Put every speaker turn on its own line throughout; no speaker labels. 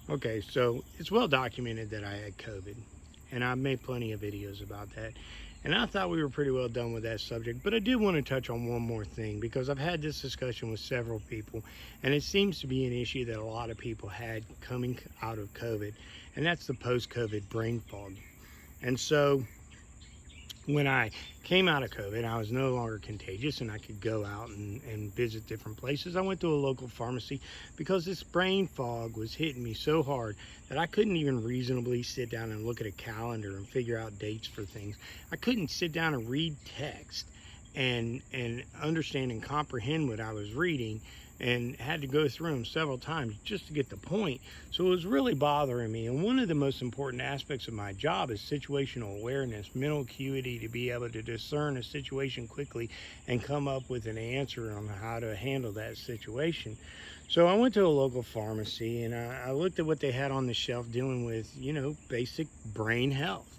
Okay, so it's well documented that I had COVID, and I've made plenty of videos about that. And I thought we were pretty well done with that subject, but I did want to touch on one more thing because I've had this discussion with several people, and it seems to be an issue that a lot of people had coming out of COVID, and that's the post-COVID brain fog. And so when I came out of COVID, I was no longer contagious and I could go out and visit different places. I went to a local pharmacy because this brain fog was hitting me so hard that I couldn't even reasonably sit down and look at a calendar and figure out dates for things. I couldn't sit down and read text and understand and comprehend what I was reading, and had to go through them several times just to get the point. So it was really bothering me. And one of the most important aspects of my job is situational awareness, mental acuity, to be able to discern a situation quickly and come up with an answer on how to handle that situation. So I went to a local pharmacy and I looked at what they had on the shelf dealing with, basic brain health.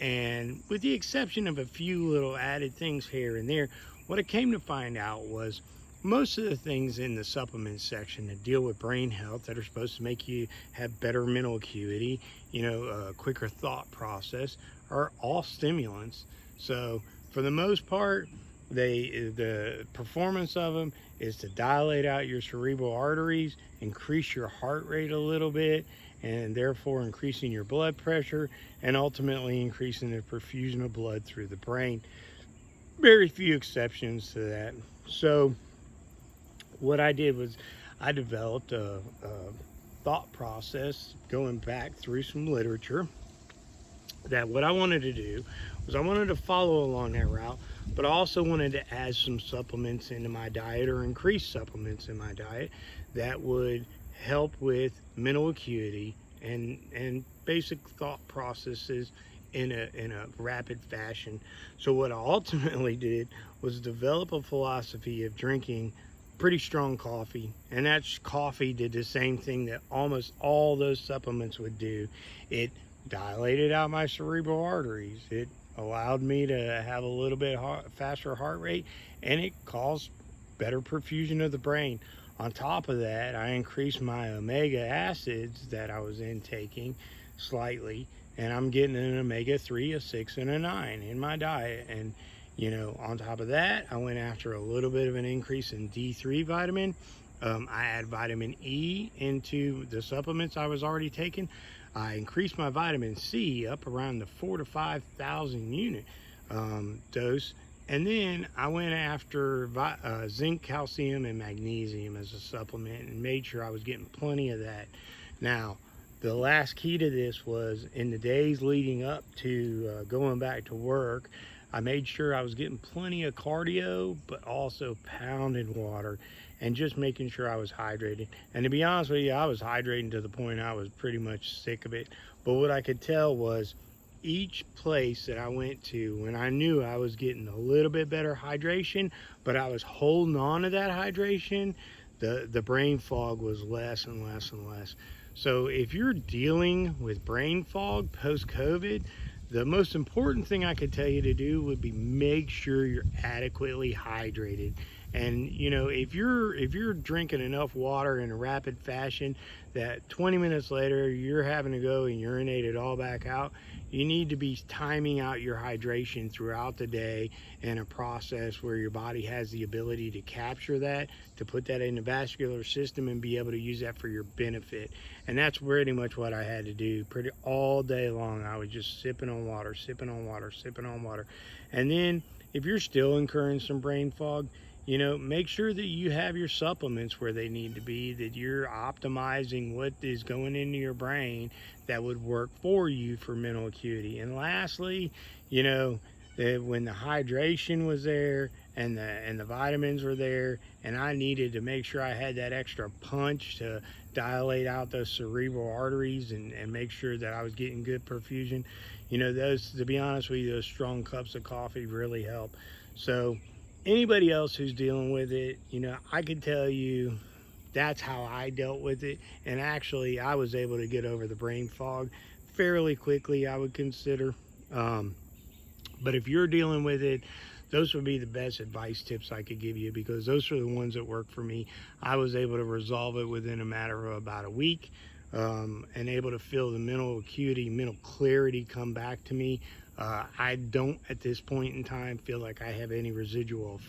And with the exception of a few little added things here and there, what I came to find out was most of the things in the supplement section that deal with brain health that are supposed to make you have better mental acuity, a quicker thought process, are all stimulants. So for the most part, the performance of them is to dilate out your cerebral arteries, increase your heart rate a little bit, and therefore increasing your blood pressure and ultimately increasing the perfusion of blood through the brain. Very few exceptions to that. So what I did was I developed a thought process going back through some literature, that what I wanted to do was I wanted to follow along that route, but I also wanted to add some supplements into my diet, or increase supplements in my diet that would help with mental acuity and basic thought processes in a rapid fashion. So what I ultimately did was develop a philosophy of drinking pretty strong coffee, and that coffee did the same thing that almost all those supplements would do. It dilated out my cerebral arteries, it allowed me to have a little bit faster heart rate, and it caused better perfusion of the brain. On top of that, I increased my omega acids that I was intaking slightly, and I'm getting an omega-3, a 6, and a 9 in my diet. And on top of that, I went after a little bit of an increase in D3 vitamin. I add vitamin E into the supplements I was already taking. I increased my vitamin C up around the 4,000 to 5,000 unit dose. And then I went after zinc, calcium, and magnesium as a supplement and made sure I was getting plenty of that. Now, the last key to this was in the days leading up to going back to work, I made sure I was getting plenty of cardio, but also pounding water and just making sure I was hydrated. And to be honest with you, I was hydrating to the point I was pretty much sick of it. But what I could tell was each place that I went to, when I knew I was getting a little bit better hydration, but I was holding on to that hydration, the brain fog was less and less and less. So if you're dealing with brain fog post-COVID, the most important thing I could tell you to do would be make sure you're adequately hydrated. And if you're drinking enough water in a rapid fashion that 20 minutes later you're having to go and urinate it all back out, you need to be timing out your hydration throughout the day in a process where your body has the ability to capture that, to put that in the vascular system and be able to use that for your benefit. And that's pretty much what I had to do. Pretty all day long, I was just sipping on water, sipping on water, sipping on water. And then if you're still incurring some brain fog, make sure that you have your supplements where they need to be, that you're optimizing what is going into your brain that would work for you for mental acuity. And lastly, when the hydration was there and the vitamins were there, and I needed to make sure I had that extra punch to dilate out those cerebral arteries and make sure that I was getting good perfusion, those, to be honest with you, those strong cups of coffee really help. So anybody else who's dealing with it, I could tell you that's how I dealt with it. And actually, I was able to get over the brain fog fairly quickly, I would consider. But if you're dealing with it, those would be the best advice tips I could give you, because those are the ones that work for me. I was able to resolve it within a matter of about a week. and able to feel the mental acuity, mental clarity come back to me. I don't at this point in time feel like I have any residual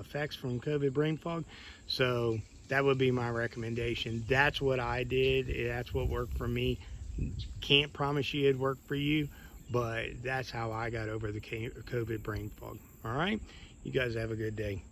effects from COVID brain fog. So that would be my recommendation. That's what I did. That's what worked for me. Can't promise you it'd work for you, but that's how I got over the COVID brain fog. All right, you guys have a good day.